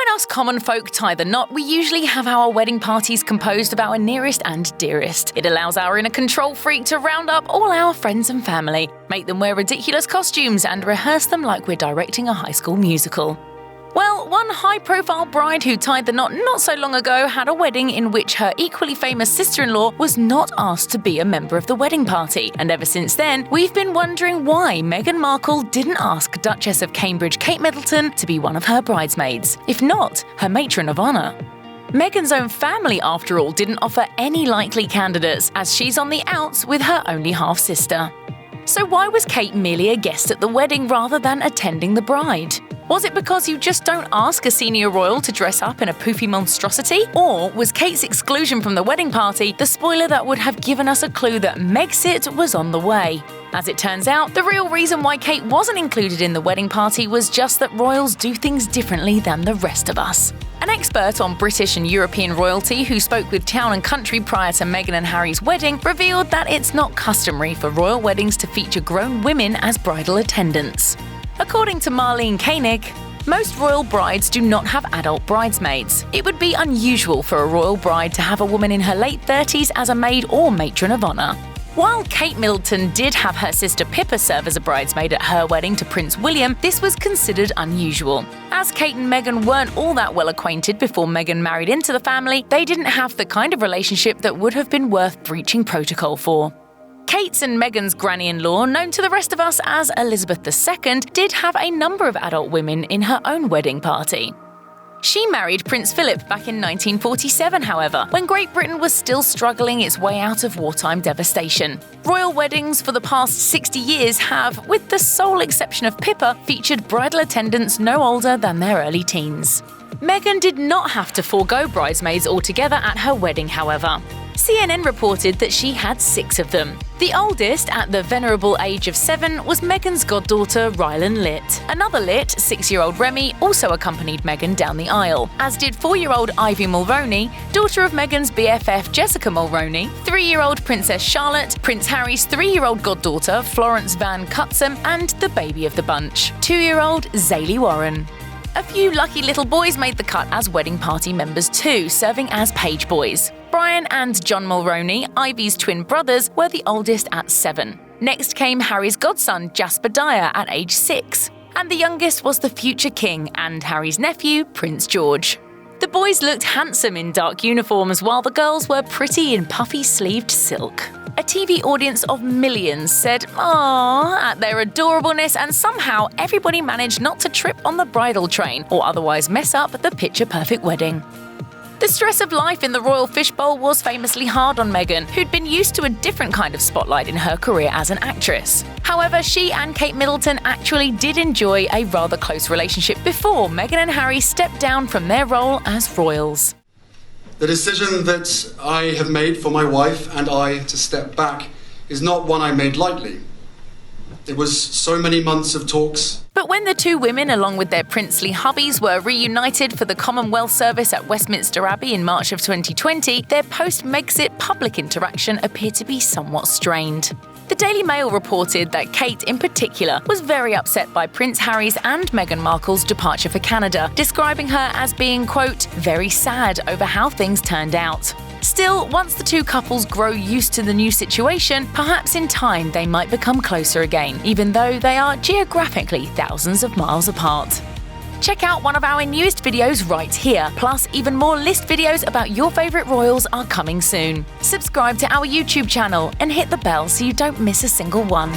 When us common folk tie the knot, we usually have our wedding parties composed of our nearest and dearest. It allows our inner control freak to round up all our friends and family, make them wear ridiculous costumes, and rehearse them like we're directing a High School Musical. Well, one high-profile bride who tied the knot not so long ago had a wedding in which her equally famous sister-in-law was not asked to be a member of the wedding party. And ever since then, we've been wondering why Meghan Markle didn't ask Duchess of Cambridge Kate Middleton to be one of her bridesmaids, if not her matron of honour. Meghan's own family, after all, didn't offer any likely candidates, as she's on the outs with her only half-sister. So why was Kate merely a guest at the wedding rather than attending the bride? Was it because you just don't ask a senior royal to dress up in a poofy monstrosity? Or was Kate's exclusion from the wedding party the spoiler that would have given us a clue that Megxit was on the way? As it turns out, the real reason why Kate wasn't included in the wedding party was just that royals do things differently than the rest of us. An expert on British and European royalty who spoke with Town & Country prior to Meghan and Harry's wedding revealed that it's not customary for royal weddings to feature grown women as bridal attendants. According to Marlene Koenig, most royal brides do not have adult bridesmaids. It would be unusual for a royal bride to have a woman in her late 30s as a maid or matron of honour. While Kate Middleton did have her sister Pippa serve as a bridesmaid at her wedding to Prince William, this was considered unusual. As Kate and Meghan weren't all that well acquainted before Meghan married into the family, they didn't have the kind of relationship that would have been worth breaching protocol for. Kate's and Meghan's granny-in-law, known to the rest of us as Elizabeth II, did have a number of adult women in her own wedding party. She married Prince Philip back in 1947, however, when Great Britain was still struggling its way out of wartime devastation. Royal weddings for the past 60 years have, with the sole exception of Pippa, featured bridal attendants no older than their early teens. Meghan did not have to forego bridesmaids altogether at her wedding, however. CNN reported that she had 6 of them. The oldest, at the venerable age of 7, was Meghan's goddaughter Rylan Litt. Another Litt, 6-year-old Remy, also accompanied Meghan down the aisle, as did 4-year-old Ivy Mulroney, daughter of Meghan's BFF Jessica Mulroney, 3-year-old Princess Charlotte, Prince Harry's 3-year-old goddaughter Florence Van Cutsem, and the baby of the bunch, 2-year-old Zaylee Warren. A few lucky little boys made the cut as wedding party members too, serving as page boys. Brian and John Mulroney, Ivy's twin brothers, were the oldest at 7. Next came Harry's godson, Jasper Dyer, at age 6. And the youngest was the future king and Harry's nephew, Prince George. The boys looked handsome in dark uniforms, while the girls were pretty in puffy-sleeved silk. A TV audience of millions said "aww" at their adorableness, and somehow everybody managed not to trip on the bridal train or otherwise mess up the picture-perfect wedding. The stress of life in the royal fishbowl was famously hard on Meghan, who'd been used to a different kind of spotlight in her career as an actress. However, she and Kate Middleton actually did enjoy a rather close relationship before Meghan and Harry stepped down from their role as royals. The decision that I have made for my wife and I to step back is not one I made lightly. It was so many months of talks. But when the two women, along with their princely hubbies, were reunited for the Commonwealth service at Westminster Abbey in March of 2020, their post-Megxit public interaction appeared to be somewhat strained. The Daily Mail reported that Kate, in particular, was very upset by Prince Harry's and Meghan Markle's departure for Canada, describing her as being, quote, very sad over how things turned out. Still, once the two couples grow used to the new situation, perhaps in time they might become closer again, even though they are geographically thousands of miles apart. Check out one of our newest videos right here, plus even more list videos about your favourite royals are coming soon. Subscribe to our YouTube channel and hit the bell so you don't miss a single one.